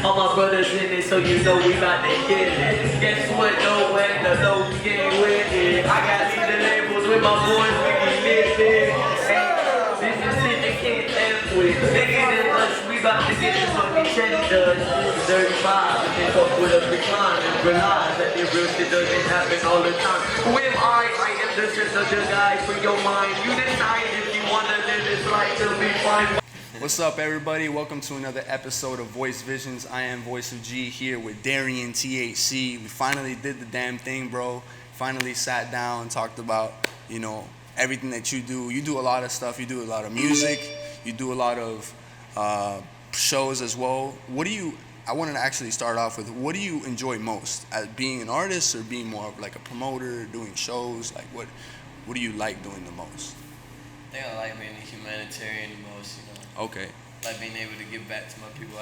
All my brothers in it, so you know we about to get it. Guess what, though, when the low game with it. I got these labels with my boys, we be living. This is shit they can't F with. Niggas and us, we about to get this fucking Chetty does. 35, and they fuck with a recline and realize that the real shit doesn't happen all the time. Who am I? I am the sense of the guy for your mind. You decide if you wanna live this life to be fine. What's up, everybody? Welcome to another episode of Voice Visions. I am Voice of G here with DarianTHC. We finally did the damn thing, bro. Finally sat down and talked about, everything that you do. You do a lot of stuff. You do a lot of music. You do a lot of shows as well. I wanted to actually start off with, what do you enjoy most? As being an artist or being more of like a promoter, doing shows? Like, what do you like doing the most? I think I like being a humanitarian the most, Okay. Like being able to give back to my people.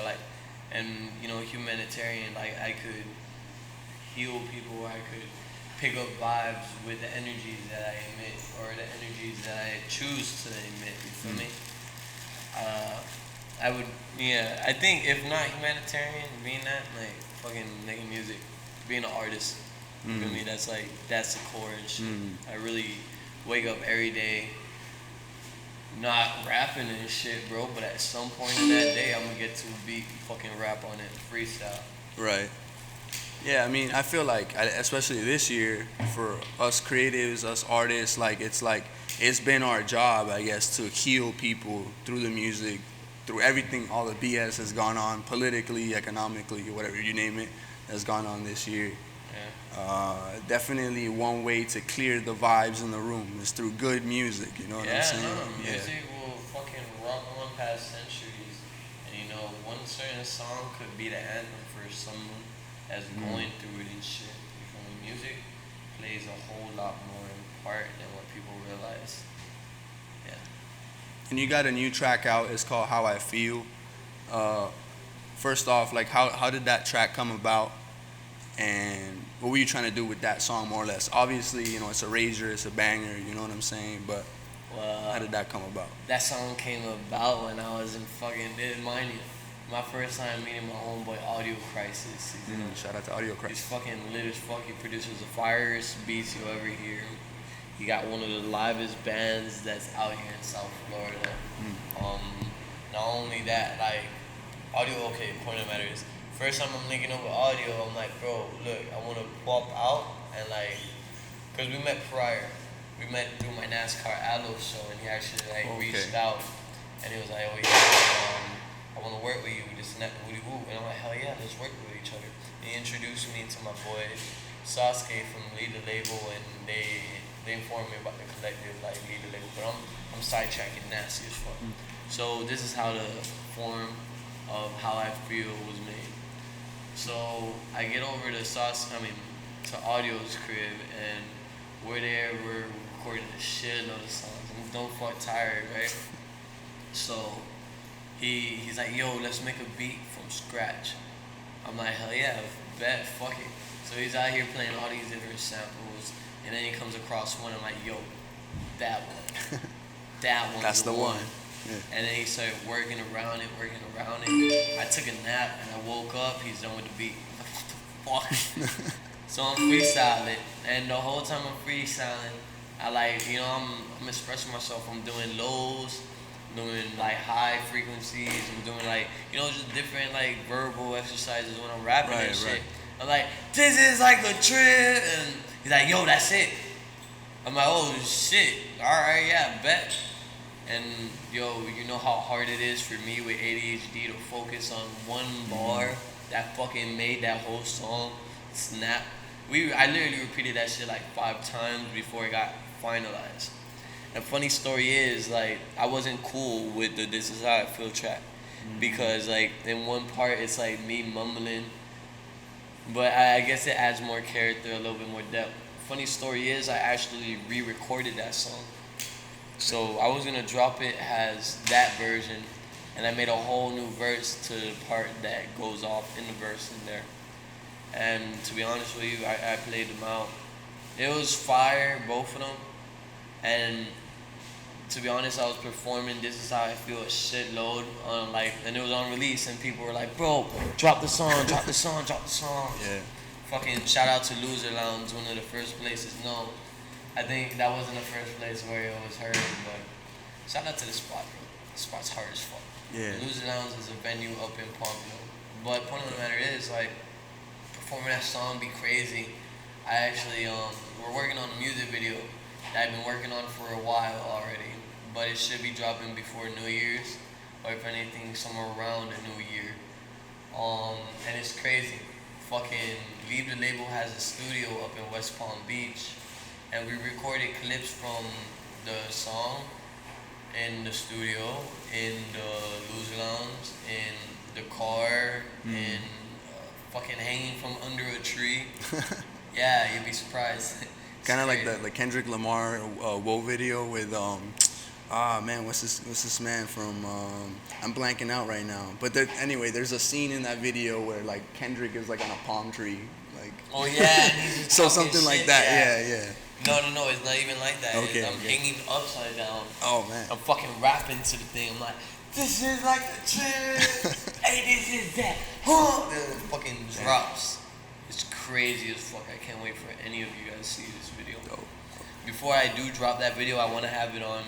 Humanitarian, like I could heal people, I could pick up vibes with the energies that I emit or the energies that I choose to emit, you feel me? I think if not humanitarian, being that, like fucking making music, being an artist, you feel me? That's the core and shit. I really wake up every day not rapping and shit, bro, but at some point in that day, I'm gonna get to a beat, fucking rap on it, freestyle. Right. Yeah, I mean, I feel like, especially this year, for us creatives, us artists, it's been our job, I guess, to heal people through the music, through everything, all the BS has gone on, politically, economically, whatever you name it, has gone on this year. Definitely one way to clear the vibes in the room is through good music, you know what I'm saying? Music will fucking rock on past centuries. And one certain song could be the anthem for someone that's going through it and shit. You feel me? Music plays a whole lot more in part than what people realize. Yeah. And you got a new track out, it's called How I Feel. First off, how did that track come about? And what were you trying to do with that song, more or less? Obviously, it's a razor, it's a banger, you know what I'm saying? But how did that come about? That song came about when I was in mind you, my first time meeting my homeboy Audio Crisis. Shout out to Audio Crisis. He's fucking lit as fuck. He produces the firest beats you'll ever hear. He got one of the livest bands that's out here in South Florida. Not only that, point of the matter is, first time I'm linking up with Audio, I'm like, bro, look, I want to pop out and because we met prior. We met through my NASCAR Allo show, and he actually reached out, and he was like, oh yeah, I want to work with you, this and that, woody woo. And I'm like, hell yeah, let's work with each other. And he introduced me to my boy Sasuke from Lead the Label, and they informed me about the collective, Lead the Label. But I'm sidetracking nasty as fuck. So this is how the form of How I Feel was made. So I get over to Audio's crib, and we're recording a shit load of songs. I'm Don't Fuck Tired, right? So he's like, yo, let's make a beat from scratch. I'm like, hell yeah, bet, fuck it. So he's out here playing all these different samples, and then he comes across one, I'm like, yo, that one. That one's That's the one. Yeah. And then he started working around it. I took a nap and I woke up, he's done with the beat. What the fuck? So I'm freestyling, and the whole time I'm freestyling, I'm expressing myself. I'm doing lows, doing high frequencies, I'm doing just different verbal exercises when I'm rapping and shit. Right. I'm like, this is like a trip, and he's like, yo, that's it. I'm like, oh shit, alright, yeah, bet. And yo, you know how hard it is for me with ADHD to focus on one bar that fucking made that whole song snap. I literally repeated that shit 5 times before it got finalized. And funny story is, I wasn't cool with the This Is How I Feel track. Because in one part it's me mumbling, but I guess it adds more character, a little bit more depth. Funny story is, I actually re-recorded that song. So I was gonna drop it as that version, and I made a whole new verse to the part that goes off in the verse in there. And to be honest with you, I played them out. It was fire, both of them. And to be honest, I was performing This Is How I Feel a shitload on and it was on release, and people were like, bro, drop the song, drop the song, drop the song. Yeah. Fucking shout out to Loser Lounge, one of the first places. No, I think that wasn't the first place where it was heard, but shout out to the spot, bro. The spot's hard as fuck. Yeah. Loser Lounge is a venue up in Pompano. But point of the matter is, like, performing that song be crazy. I actually, we're working on a music video that I've been working on for a while already, but it should be dropping before New Year's, or if anything, somewhere around the New Year. And it's crazy. Fucking Leave the Label has a studio up in West Palm Beach, and we recorded clips from the song in the studio, in the Loser Lounge, in the car, in fucking hanging from under a tree. Yeah, you'd be surprised. Kind of like the Kendrick Lamar Whoa video with man, what's this man from I'm blanking out right now. But anyway, there's a scene in that video where like Kendrick is like on a palm tree, like. Oh yeah. And he's just so talking something like shit, that. yeah. Yeah. No, it's not even like that. Okay, I'm hanging upside down. Oh man. I'm fucking rapping to the thing. I'm like, this is like the trip. Hey, this is that. Huh? Then it fucking drops. It's crazy as fuck. I can't wait for any of you guys to see this video. Dope. Before I do drop that video, I want to have it on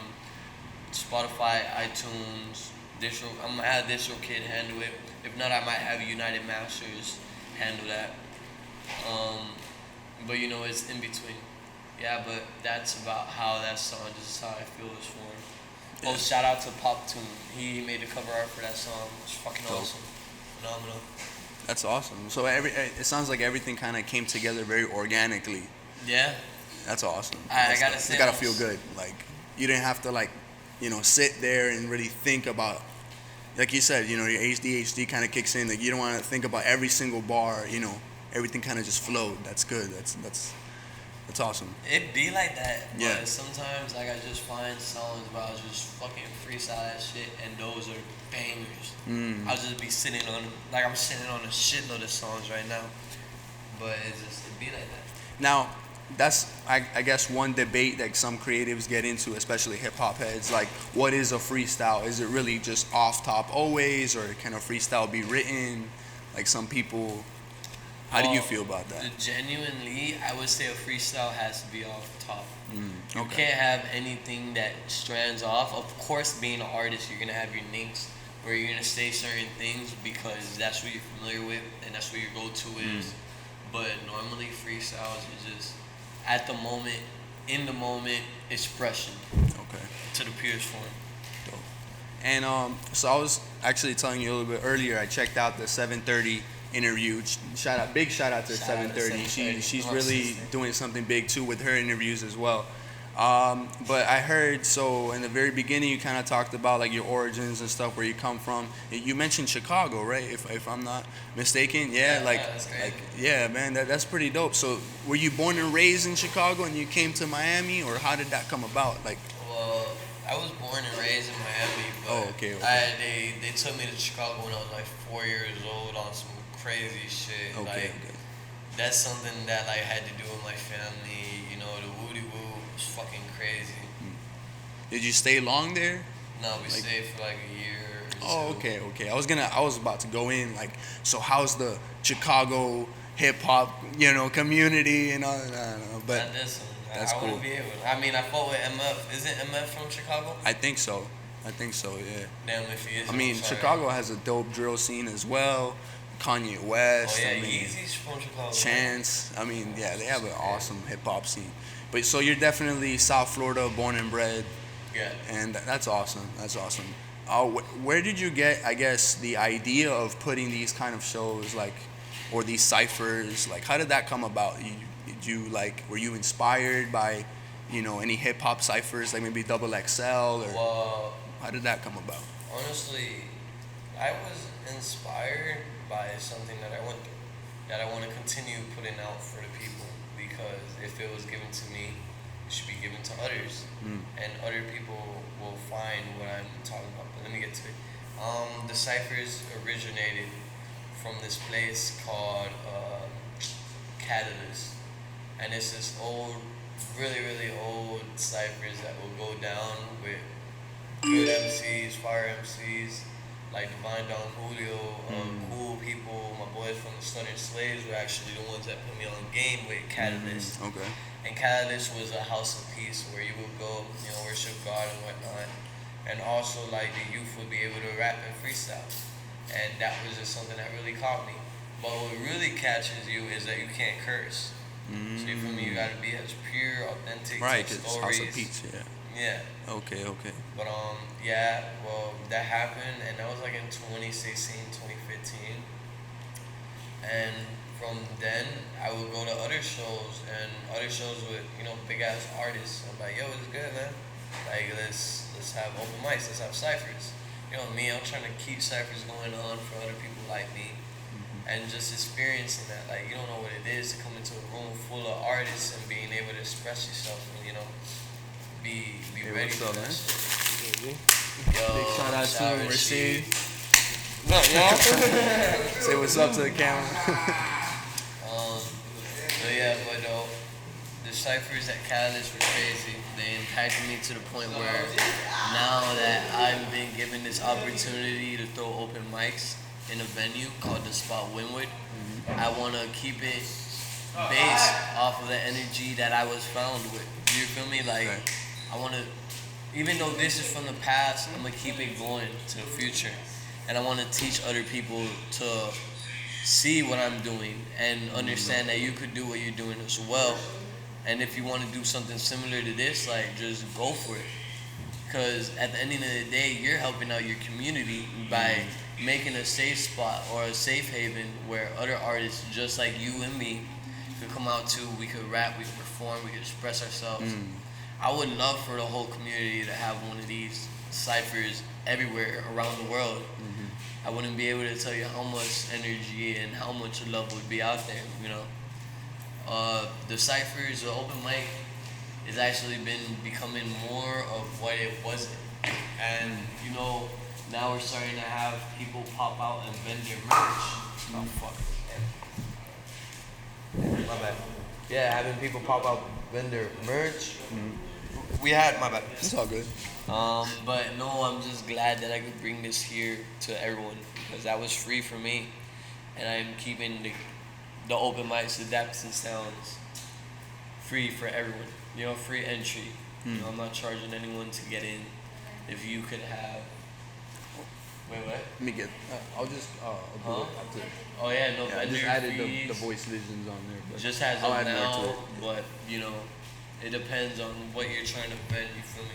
Spotify, iTunes, I'm gonna have DistroKid handle it. If not, I might have United Masters handle that. But it's in between. Yeah, but that's about how that song, This Is How I Feel, is formed. Oh, shout out to Pop Tune. He made the cover art for that song. It's fucking awesome. Phenomenal. That's awesome. So it sounds like everything kind of came together very organically. Yeah. That's awesome. I gotta say, it gotta feel good. Like you didn't have to sit there and really think about, like you said, your ADHD kind of kicks in. Like you don't want to think about every single bar. Everything kind of just flowed. That's good. That's awesome. It be like that. Yeah. But sometimes I just find songs where I'll just fucking freestyle that shit, and those are bangers. I'll just be sitting on, I'm sitting on a shitload of songs right now. But it be like that. Now, that's I guess one debate that some creatives get into, especially hip hop heads. Like, what is a freestyle? Is it really just off top always, or can a freestyle be written? Like some people. How do you feel about that? Genuinely, I would say a freestyle has to be off top. You Okay. can't have anything that strands off. Of course, being an artist, you're gonna have your nicks where you're gonna say certain things because that's what you're familiar with and that's what your go-to is. But normally, freestyles are just at the moment, in the moment, expression. Okay. To the purest form. Dope. And so I was actually telling you a little bit earlier. I checked out the 7:30 interview. Big shout out to 7:30. She's really doing something big too with her interviews as well. But I heard, so in the very beginning you kind of talked about like your origins and stuff, where you come from. You mentioned Chicago, right? If I'm not mistaken. Yeah, yeah, man, that's pretty dope. So were you born and raised in Chicago and you came to Miami, or how did that come about? Well, I was born and raised in Miami, but okay. they took me to Chicago when I was 4 years old on some crazy shit. Okay. That's something that I had to do with my family. The woody woo was fucking crazy. Did you stay long there? No, we stayed for a year or Oh, two. okay. I was about to go in so how's the Chicago hip hop, community and all that, but that's I cool. wouldn't be able. I fought with MF. Isn't MF from Chicago? I think so, yeah. Damn, if he is. I mean, Chicago has a dope drill scene as well. Kanye West. Oh yeah, Yeezy's from Chicago. Chance. I mean, yeah, they have an awesome hip hop scene. But so you're definitely South Florida, born and bred. Yeah. And that's awesome. Where did you get, I guess, the idea of putting these kind of shows, or these ciphers? How did that come about? Were you inspired by, any hip hop ciphers, like maybe Double XL, or Well, how did that come about? honestly, I was inspired by something that I went through, that I want to continue putting out for the people, because if it was given to me, it should be given to others, and other people will find what I'm talking about. But let me get to it. The ciphers originated from this place called Catalyst, and it's this old, really, really old ciphers that will go down with good MCs, fire MCs, like Divine Don Julio, cool people. My boys from the Southern Slaves were actually the ones that put me on game with Catalyst. Okay. And Catalyst was a house of peace where you would go, worship God and whatnot. And also, like, the youth would be able to rap and freestyle. And that was just something that really caught me. But what really catches you is that you can't curse. So you feel me? You gotta be as pure, authentic, Right, tell it's stories. House of Peace, yeah. Yeah. Okay. But yeah, well, that happened, and that was like in 2016, 2015. And from then, I would go to other shows with big ass artists. I'm like, yo, it's good, man. Like, let's have open mics, let's have ciphers. Me, I'm trying to keep ciphers going on for other people like me. And just experiencing that, like, you don't know what it is to come into a room full of artists and being able to express yourself and, be ready for that shit. Yo, Big shout out to Rasheed. Say what's up to the camera. So yeah, but the ciphers at Catalyst were crazy. They impacted me to the point where now that I've been given this opportunity to throw open mics in a venue called the Spot Winwood, I want to keep it based off of the energy that I was found with. You feel me? Like, I want to, even though this is from the past, I'm going to keep it going to the future. And I want to teach other people to see what I'm doing and understand that you could do what you're doing as well. And if you want to do something similar to this, like, just go for it. Because at the end of the day, you're helping out your community by making a safe spot or a safe haven where other artists just like you and me could come out to. We could rap, we could perform, we could express ourselves. I would love for the whole community to have one of these ciphers everywhere around the world. I wouldn't be able to tell you how much energy and how much love would be out there, The ciphers, the open mic, has actually been becoming more of what it wasn't. And, now we're starting to have people pop out and vend their merch. Oh, fuck. My bad. Yeah, having people pop out, vend their merch. My bad. It's all good. But no, I'm just glad that I could bring this here to everyone because that was free for me. And I'm keeping the open mics, the Daps and Sounds, free for everyone. Free entry. I'm not charging anyone to get in. If you could have... Wait, what? Let me get. I'll just. Huh? Oh yeah, no. I just added the voice visions on there. But just has I'll it add more to now, it. but it depends on what you're trying to vend. You feel me?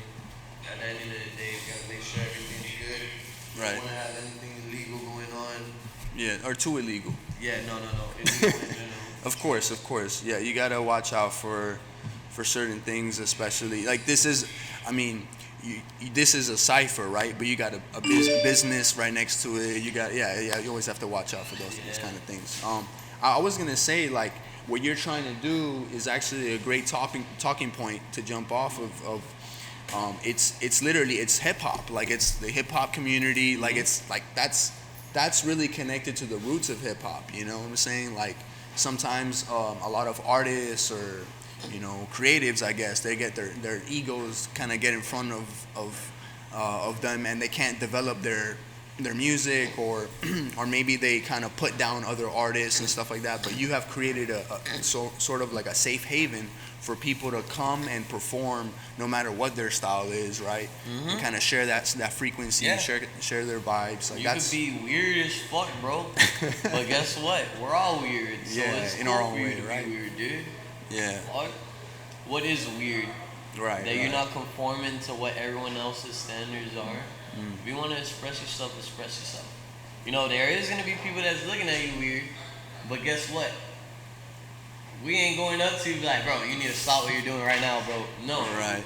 At the end of the day, you gotta make sure everything's good. Right. You don't want to have anything illegal going on. Yeah, or too illegal. Yeah, no. Illegal in general. Of course. Yeah, you gotta watch out for certain things, especially like this is. I mean. This is a cipher, right? But you got a business right next to it. You got you always have to watch out for those kind of things. I was gonna say like what you're trying to do is actually a great talking point to jump off of. It's literally hip hop, like it's the hip hop community, like it's like that's really connected to the roots of hip hop. You know what I'm saying? Like sometimes a lot of artists or creatives, I guess, they get their egos kind of get in front of them, and they can't develop their music, or maybe they kind of put down other artists and stuff like that. But you have created a sort of like a safe haven for people to come and perform, no matter what their style is, right? And kind of share that frequency, share their vibes. Like you could be weird as fuck, bro. But guess what? We're all weird. So it's in cool our own for you way, to right? be weird, dude. Yeah. What is weird? Right. That you're not conforming to what everyone else's standards are. If you want to express yourself, express yourself. There is going to be people that's looking at you weird, but guess what? We ain't going up to you like, bro, you need to stop what you're doing right now, bro. No. Right.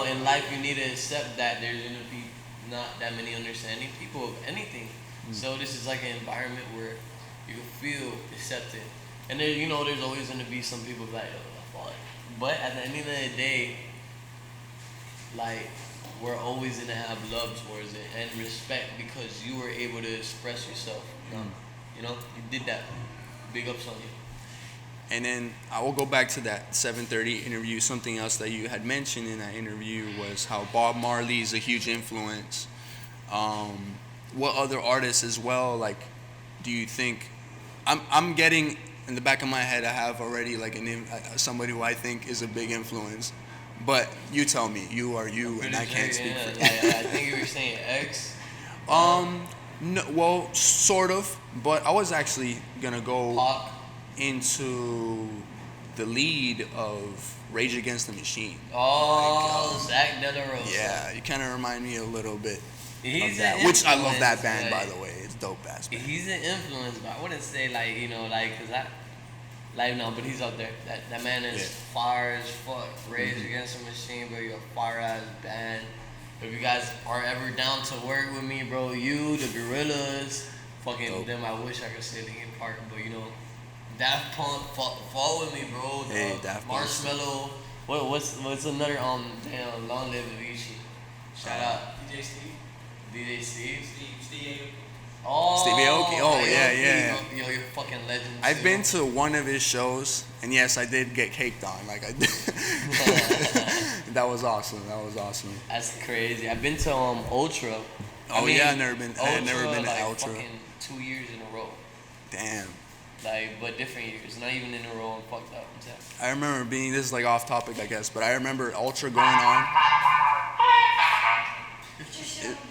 In life, you need to accept that there's going to be not that many understanding people of anything. So this is like an environment where you can feel accepted. And then, there's always going to be some people like, oh, fuck. But at the end of the day, like, we're always going to have love towards it and respect because you were able to express yourself. You did that. Big ups on you. And then I will go back to that 7:30 interview. Something else that you had mentioned in that interview was how Bob Marley is a huge influence. What other artists as well? Like, do you think? I'm getting in the back of my head. I have already like somebody who I think is a big influence. But you tell me. You are you, and I can't speak for you. I think you were saying X. No, well, sort of. But I was actually gonna go Pac. into the lead of Rage Against the Machine. Oh, Zach De La Rosa. Yeah, you kind of remind me a little bit He's of that. an Which I love that influence, band, by like, the way. It's dope ass band. He's an influence, but I wouldn't say like cause no, but he's up there. That man is Yeah. fire as fuck. Rage Against the Machine, bro. You're a fire ass band. If you guys are ever down to work with me, bro, you, the Gorillas, fucking Dope. them. I wish I could say Linkin Park, but Daft Punk, fall with me, bro. Hey, Daft Punk. Marshmello. What's another damn Long Live Avicii. Shout out DJ Steve. DJ Steve. Steve. Oh, Stevie Aoki. Oh, yeah, Aoki, yeah. bro. Yo, you're a fucking legend. I've too. been to one of his shows, and yes, I did get caked on. Like I did. That was awesome. That's crazy. I've been to Ultra. Oh yeah, I had never been to like Ultra. Fucking 2 years in a row. Damn. Like, but different years, not even in a row. I'm fucked up. I'm sad. I remember this is like off topic, I guess, but I remember Ultra going on.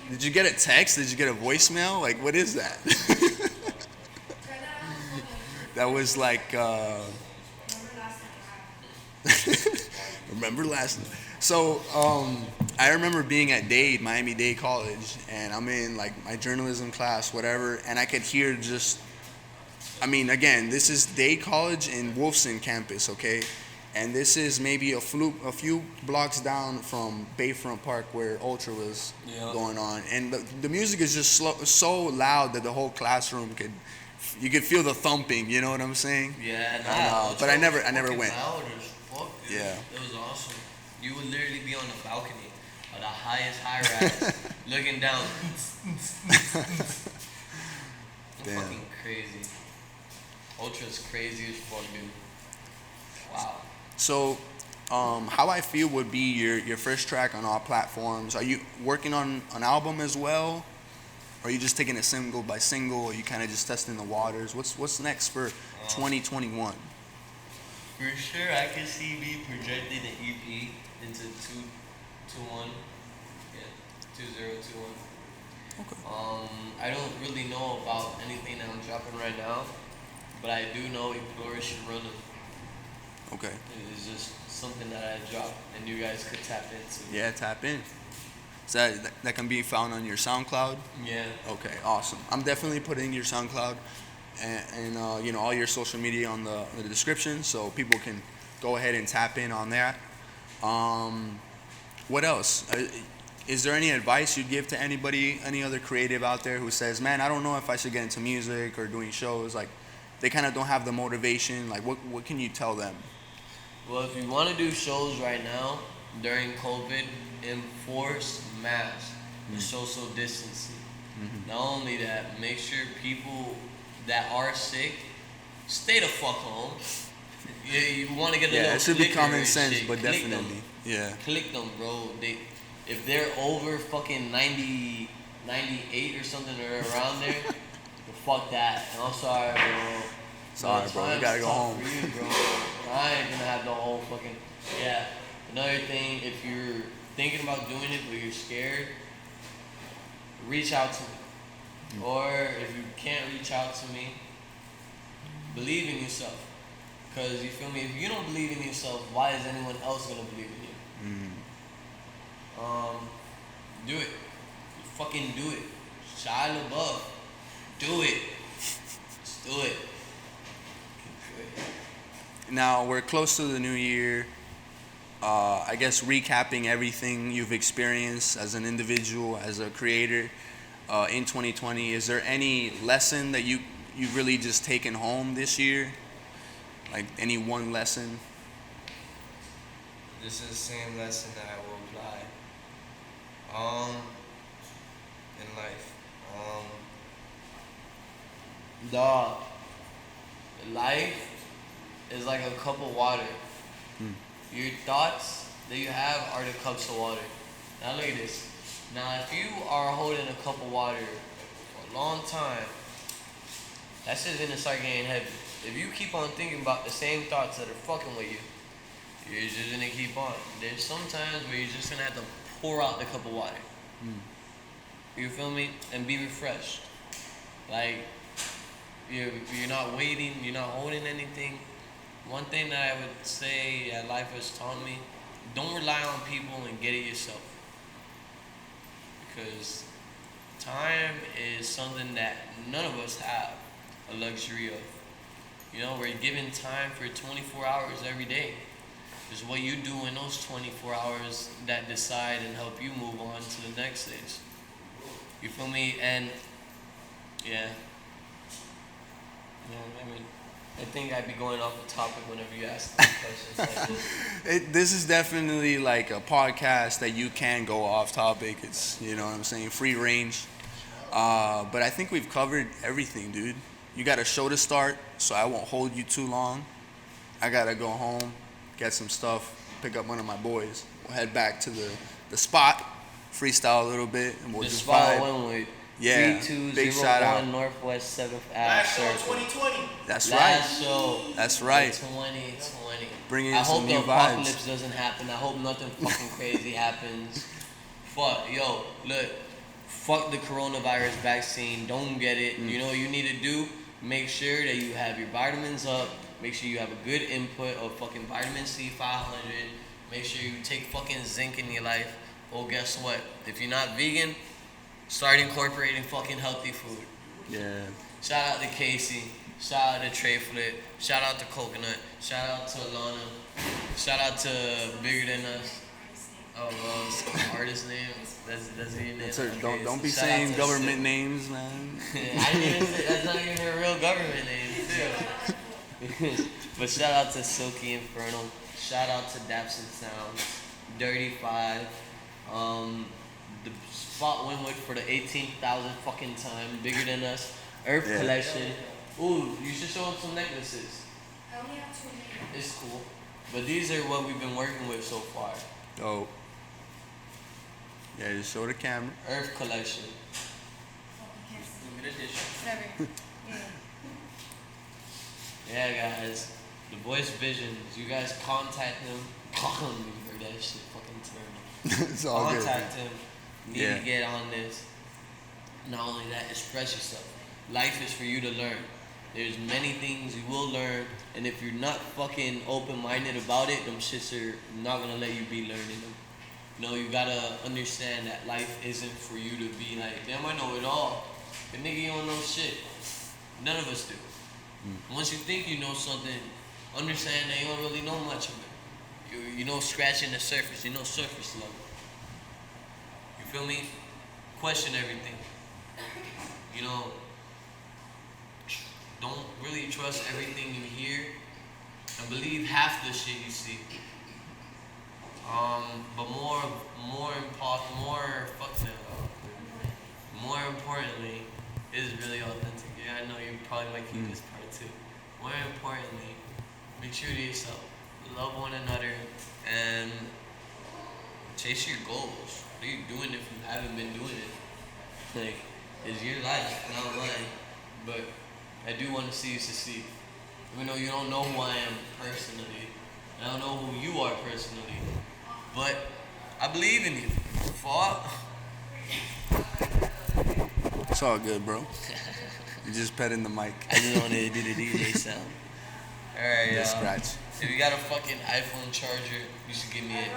Did you get a text? Did you get a voicemail? Like, what is that? That was like, remember last night. So, I remember being at Dade, Miami-Dade College, and I'm in like my journalism class, whatever, and I could hear again, this is Dade College in Wolfson campus, okay? And this is maybe a few blocks down from Bayfront Park where Ultra was going on. And the music is just so loud that the whole classroom you could feel the thumping, you know what I'm saying? Yeah, but I never went. Loud as fuck, dude. Yeah. It was awesome. You would literally be on the balcony of the highest high-rise, looking down. Damn. Fucking crazy. Ultra's crazy as fuck, dude. Wow. So, How I Feel would be your first track on all platforms. Are you working on an album as well? Or are you just taking it single by single? Or are you kind of just testing the waters? What's next for 2021? For sure, I can see me projecting an EP into 2021. Yeah, 2021. Okay. I don't really know about anything that I'm dropping right now, but I do know Flourish and Running. Okay. It's just something that I dropped and you guys could tap into. Yeah, tap in. So that can be found on your SoundCloud? Yeah. Okay, awesome. I'm definitely putting your SoundCloud and all your social media on the description so people can go ahead and tap in on that. What else? Is there any advice you'd give to any other creative out there who says, man, I don't know if I should get into music or doing shows? Like, they kind of don't have the motivation. Like, what can you tell them? Well, if you want to do shows right now during COVID, enforce masks and social distancing. Mm-hmm. Not only that, make sure people that are sick stay the fuck home. You want to get a little it should be clicker common and sense, shit, but click definitely, them. yeah. Click them, bro. If they're over fucking 90, 98 or something or around there, well, fuck that. I'm sorry, bro. Sorry, bro. You gotta go home. For you, bro. I ain't gonna have the whole fucking. Yeah. Another thing, if you're thinking about doing it but you're scared, reach out to me. Or if you can't reach out to me, believe in yourself. Because you feel me? If you don't believe in yourself, why is anyone else gonna believe in you? Do it. You fucking do it. Shia LaBeouf. Do it. Just do it. Now, we're close to the new year. I guess recapping everything you've experienced as an individual, as a creator in 2020, is there any lesson that you've really just taken home this year? Like any one lesson? This is the same lesson that I will apply. In life. Dog. Life is like a cup of water. Your thoughts that you have are the cups of water. Now look at this. Now if you are holding a cup of water for a long time, that shit's gonna start getting heavy. If you keep on thinking about the same thoughts that are fucking with you, you're just gonna keep on. There's some times where you're just gonna have to pour out the cup of water. You feel me? And be refreshed. Like, you're not waiting, you're not holding anything. One thing that I would say that life has taught me, don't rely on people and get it yourself. Because time is something that none of us have a luxury of. You know, we're given time for 24 hours every day. It's what you do in those 24 hours that decide and help you move on to the next stage. You feel me? And yeah. I mean, I think I'd be going off the topic whenever you ask me questions like this. This is definitely like a podcast that you can go off topic. It's, you know what I'm saying, free range. But I think we've covered everything, dude. You got a show to start, so I won't hold you too long. I gotta go home, get some stuff, pick up one of my boys. We'll head back to the spot, freestyle a little bit, and we'll The just spot vibe. one with Yeah, big shout out. 3201 Northwest 7th Ave Last show in Circle. 2020. That's Last right. show. That's right. 2020. Bring in I some hope new the apocalypse vibes. doesn't happen. I hope nothing fucking crazy happens. Fuck, yo, look, fuck the coronavirus vaccine. Don't get it. You know what you need to do? Make sure that you have your vitamins up. Make sure you have a good input of fucking vitamin C 500. Make sure you take fucking zinc in your life. Oh, guess what? If you're not vegan, start incorporating fucking healthy food. Yeah. Shout out to Casey. Shout out to Trey Flip. Shout out to Coconut. Shout out to Alana. Shout out to Bigger Than Us. Oh, well, it's an artist name. That's your name. That's her, Okay, don't be so shout out saying to government Sid. names, man. I didn't even say that's not even her real government name, too. But shout out to Silky Infernal. Shout out to Daps and Sounds. Dirty Five. The spot went with for the 18,000 fucking time. Bigger Than Us. Earth Yeah. Collection. Ooh, you should show them some necklaces. I only have 2 minutes. It's cool. But these are what we've been working with so far. Oh. Yeah, just show the camera. Earth Collection. Oh, I can't see. Limited edition. Whatever. Yeah. Yeah, guys. The Voice Visions. You guys contact him. You heard that shit fucking terrible. It's all good. Contact him. Need Yeah. to get on this. Not only that, express yourself. Life is for you to learn. There's many things you will learn, and if you're not fucking open-minded about it, them shits are not gonna let you be learning them. You know, you gotta understand that life isn't for you to be like, damn, I know it all. But nigga, you don't know shit. None of us do. Once you think you know something, understand that you don't really know much of it. You know, scratching the surface. You know, surface level. You feel me? Question everything. You know, don't really trust everything you hear, and believe half the shit you see. But more importantly, is really authentic. Yeah, I know you probably might keep this part too. More importantly, be true to yourself. Love one another and chase your goals. What are you doing if you haven't been doing it? Like, it's your life, not mine. But I do want to see you succeed. Even though you don't know who I am personally, I don't know who you are personally, but I believe in you. Fuck. It's all good, bro. You just petting the mic. I just wanted to do the DJ sound. Alright, Just y'all. scratch. If you got a fucking iPhone charger, you should give me it.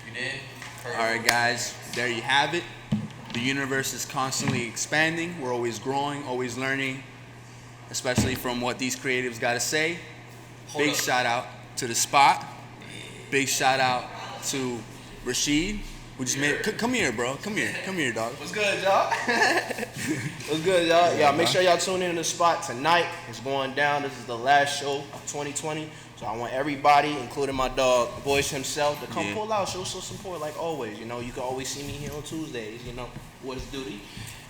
You did? Perfect. All right, guys, there you have it. The universe is constantly expanding. We're always growing, always learning, especially from what these creatives got to say. Hold Big up. shout out to the spot. Big shout out to Rashid, who just made. Come here, bro. Come here, dog. What's good, y'all? What's good, y'all? Yeah, make sure y'all tune in to the spot tonight. It's going down. This is the last show of 2020. So I want everybody, including my dog, Voice himself, to come Yeah. pull out, show some support like always. You know, you can always see me here on Tuesdays, you know, what's duty.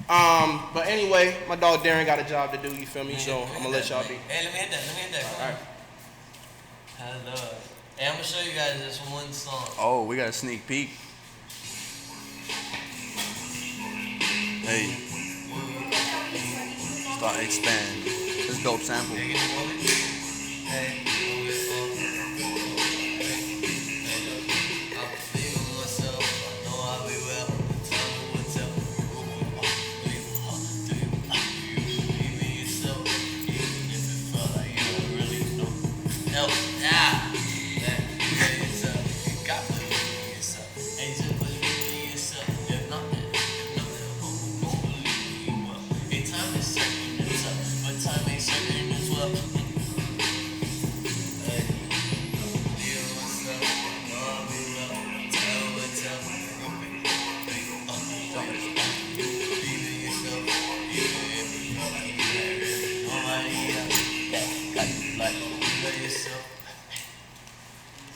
But anyway, my dog Darren got a job to do, you feel me? So I'm gonna let y'all be. Hey, let me hit that. All right. I love. Hey, I'm gonna show you guys this one song. Oh, we got a sneak peek. Hey, start to expand. This dope sample. Hey.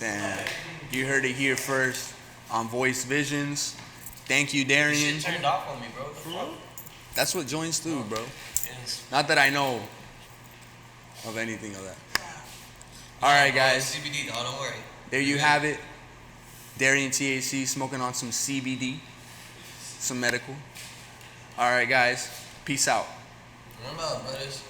Damn. You heard it here first on Voice Visions. Thank you, Darian. Shit turned off on me, bro. What the fuck? That's what joints do, bro. Yes. Not that I know of anything of that. All right, guys. CBD, though, don't worry. There you have it. DarianTHC smoking on some CBD, some medical. All right, guys. Peace out. Remember, brothers.